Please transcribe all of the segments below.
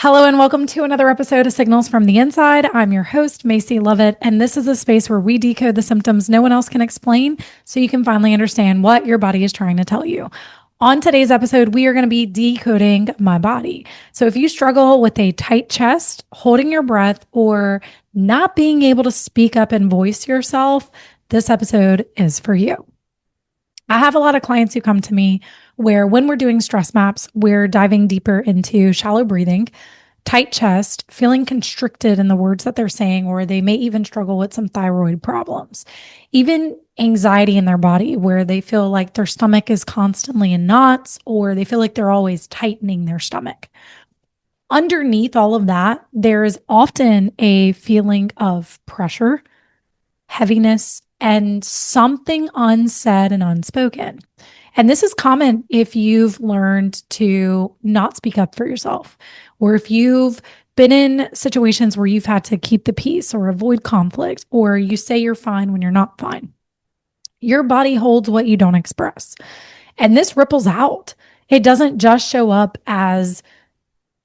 Hello and welcome to another episode of Signals from the Inside. I'm your host, Maisie Lovett, and this is a space where we decode the symptoms no one else can explain so you can finally understand what your body is trying to tell you. On today's episode, we are going to be decoding my body. So if you struggle with a tight chest, holding your breath, or not being able to speak up and voice yourself, this episode is for you. I have a lot of clients who come to me where when we're doing stress maps, we're diving deeper into shallow breathing, tight chest, feeling constricted in the words that they're saying, or they may even struggle with some thyroid problems, even anxiety in their body where they feel like their stomach is constantly in knots, or they feel like they're always tightening their stomach. Underneath all of that, there is often a feeling of pressure, heaviness, and something unsaid and unspoken. And this is common if you've learned to not speak up for yourself, or if you've been in situations where you've had to keep the peace or avoid conflict, or you say you're fine when you're not fine. Your body holds what you don't express. And this ripples out. It doesn't just show up as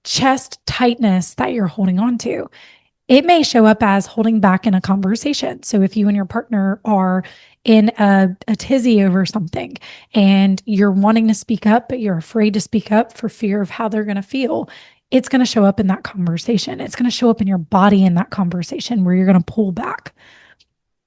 chest tightness that you're holding on to. It may show up as holding back in a conversation. So if you and your partner are in a tizzy over something and you're wanting to speak up, but you're afraid to speak up for fear of how they're going to feel, it's going to show up in that conversation. It's going to show up in your body in that conversation where you're going to pull back.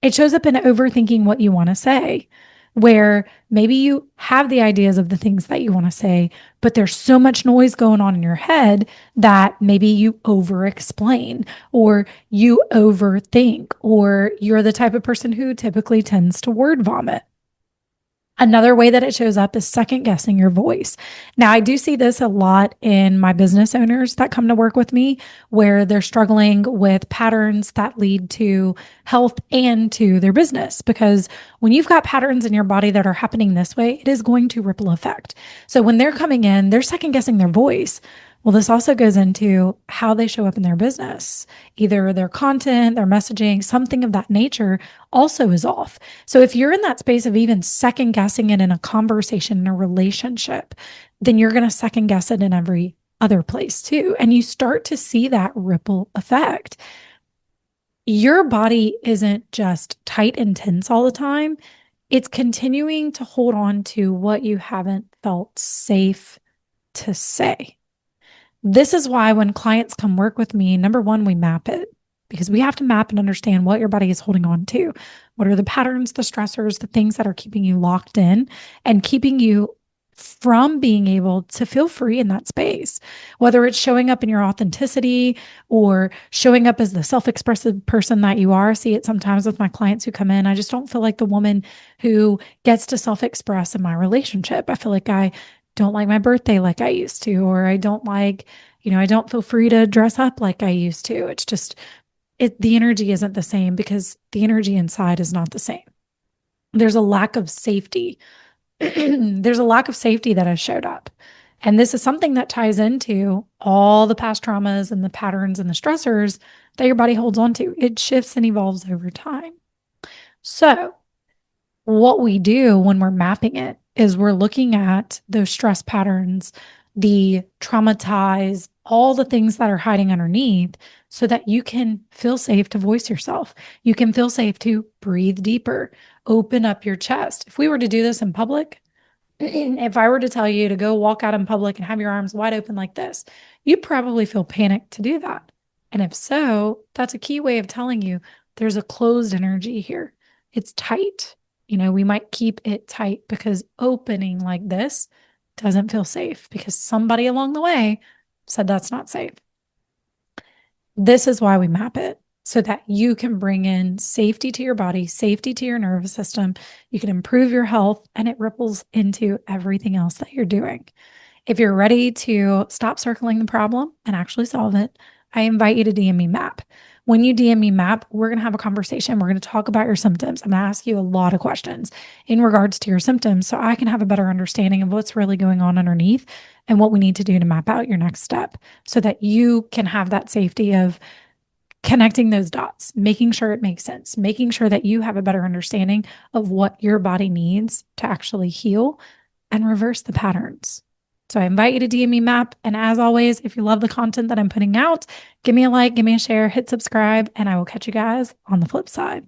It shows up in overthinking what you want to say, where maybe you have the ideas of the things that you want to say, but there's so much noise going on in your head that maybe you over-explain or you overthink, or you're the type of person who typically tends to word vomit. Another way that it shows up is second guessing your voice. Now, I do see this a lot in my business owners that come to work with me, where they're struggling with patterns that lead to health and to their business. Because when you've got patterns in your body that are happening this way, it is going to ripple effect. So when they're coming in, they're second guessing their voice. Well, this also goes into how they show up in their business. Either their content, their messaging, something of that nature also is off. So if you're in that space of even second guessing it in a conversation, in a relationship, then you're going to second guess it in every other place too. And you start to see that ripple effect. Your body isn't just tight and tense all the time. It's continuing to hold on to what you haven't felt safe to say. This is why when clients come work with me, number one, we map it, because we have to map and understand what your body is holding on to. What are the patterns, the stressors, the things that are keeping you locked in and keeping you from being able to feel free in that space, whether it's showing up in your authenticity or showing up as the self-expressive person that you are. I see it sometimes with my clients who come in. I just don't feel like the woman who gets to self-express in my relationship. I feel like I don't like my birthday like I used to, or I don't like, I don't feel free to dress up like I used to. It's just, the energy isn't the same because the energy inside is not the same. There's a lack of safety. There's a lack of safety that has showed up. And this is something that ties into all the past traumas and the patterns and the stressors that your body holds on to. It shifts and evolves over time. So what we do when we're mapping it is we're looking at those stress patterns, the traumatized, all the things that are hiding underneath so that you can feel safe to voice yourself. You can feel safe to breathe deeper, open up your chest. If we were to do this in public, if I were to tell you to go walk out in public and have your arms wide open like this, you'd probably feel panicked to do that. And if so, that's a key way of telling you there's a closed energy here. It's tight. We might keep it tight because opening like this doesn't feel safe because somebody along the way said that's not safe. This is why we map it, so that you can bring in safety to your body, safety to your nervous system. You can improve your health, and it ripples into everything else that you're doing. If you're ready to stop circling the problem and actually solve it, I invite you to DM me MAP. When you DM me MAP, we're going to have a conversation. We're going to talk about your symptoms. I'm going to ask you a lot of questions in regards to your symptoms so I can have a better understanding of what's really going on underneath and what we need to do to map out your next step so that you can have that safety of connecting those dots, making sure it makes sense, making sure that you have a better understanding of what your body needs to actually heal and reverse the patterns. So I invite you to DM me MAP. And as always, if you love the content that I'm putting out, give me a like, give me a share, hit subscribe, and I will catch you guys on the flip side.